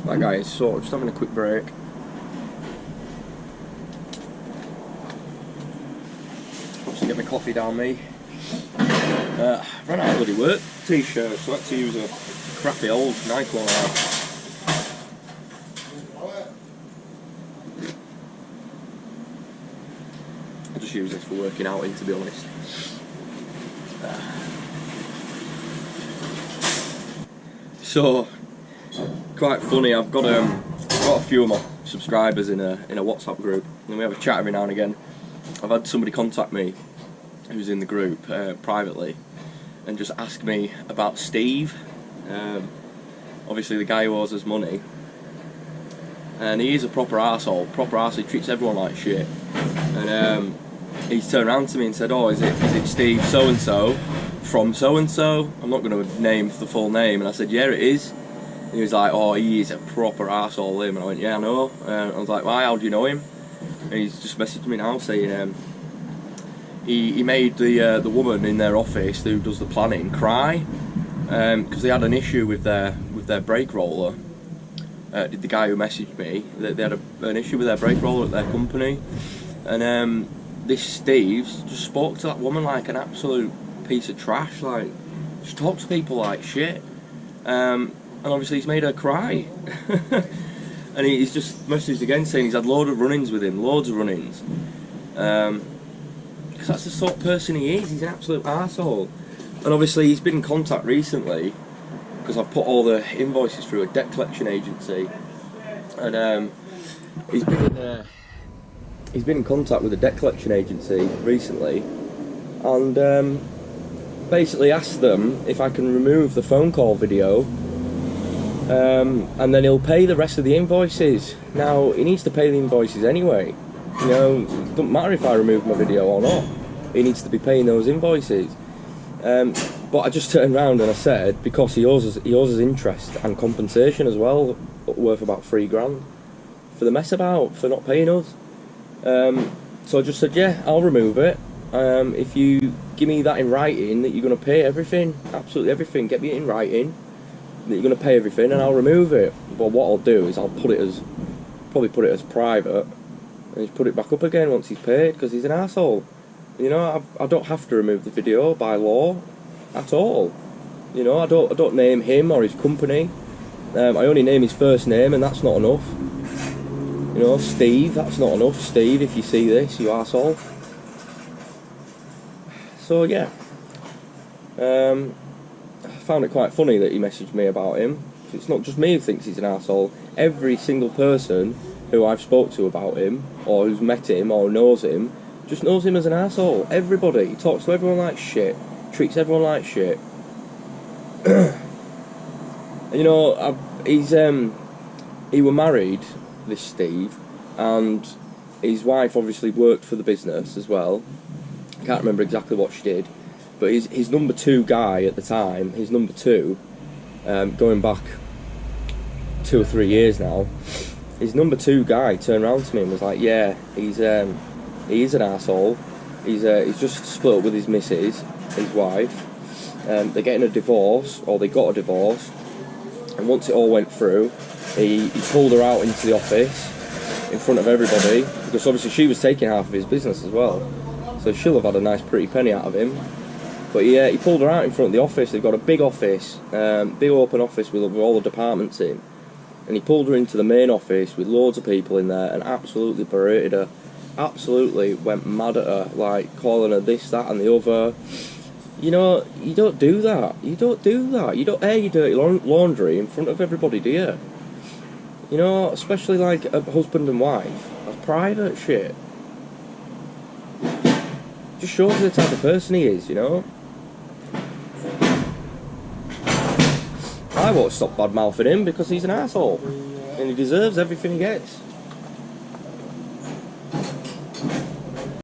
Right guys, so just having a quick break. Just get my coffee down me. Ran out of bloody work t-shirt, so I had to use a crappy old Nike one out. I'll just use this for working out in, to be honest. So, quite funny, I've got a few of my subscribers in a WhatsApp group, and we have a chat every now and again. I've had somebody contact me who's in the group privately and just ask me about Steve, obviously the guy who owes us money, and he is a proper arsehole, he treats everyone like shit. And he's turned around to me and said, oh, is it Steve so-and-so from so-and-so? I'm not going to name the full name. And I said, yeah, it is. And he was like, oh, he is a proper arsehole, him. And I went, yeah, I know. I was like, why, how do you know him? And he's just messaged me now saying he made the woman in their office who does the planning cry because they had an issue with their brake roller. The guy who messaged me, they had an issue with their brake roller at their company, and this Steve just spoke to that woman like an absolute piece of trash, like just talks to people like shit, and obviously he's made her cry. And he's just messaged again saying he's had loads of run-ins with him, because that's the sort of person he is. He's an absolute arsehole. And obviously he's been in contact recently because I've put all the invoices through a debt collection agency, and he's been in contact with a debt collection agency recently, and basically asked them if I can remove the phone call video, and then he'll pay the rest of the invoices. Now, he needs to pay the invoices anyway. You know, it doesn't matter if I remove my video or not. He needs to be paying those invoices. But I just turned around and I said, because he owes us interest and compensation as well, worth about £3,000 for the mess about, for not paying us. So I just said, yeah, I'll remove it. If you give me that in writing, that you're going to pay everything, absolutely everything, get me it in writing, that you're going to pay everything, and I'll remove it. But what I'll do is I'll probably put it as private, and just put it back up again once he's paid, because he's an arsehole. You know, I don't have to remove the video by law at all. You know, I don't name him or his company. I only name his first name, and that's not enough. You know, Steve, that's not enough. Steve, if you see this, you arsehole. So yeah, I found it quite funny that he messaged me about him. It's not just me who thinks he's an arsehole. Every single person who I've spoke to about him, or who's met him, or knows him, just knows him as an arsehole. Everybody. He talks to everyone like shit, treats everyone like shit. You know, he were married, this Steve, and his wife obviously worked for the business as well. I can't remember exactly what she did, but his number two guy at the time, his number two, going back 2 or 3 years now, his number two guy turned around to me and was like, yeah, he is an arsehole. He's just split up with his missus, his wife. They're getting a divorce, or they got a divorce, and once it all went through, he pulled her out into the office in front of everybody, because obviously she was taking half of his business as well, so she'll have had a nice pretty penny out of him. But yeah, he pulled her out in front of the office. They've got a big office, big open office with all the departments in, and he pulled her into the main office with loads of people in there and absolutely berated her, absolutely went mad at her, like calling her this, that and the other. You know, you don't do that. You don't air your dirty laundry in front of everybody, do you? You know, especially like a husband and wife. That's private shit. Just shows the type of person he is, you know. I won't stop bad mouthing him because he's an arsehole, and he deserves everything he gets.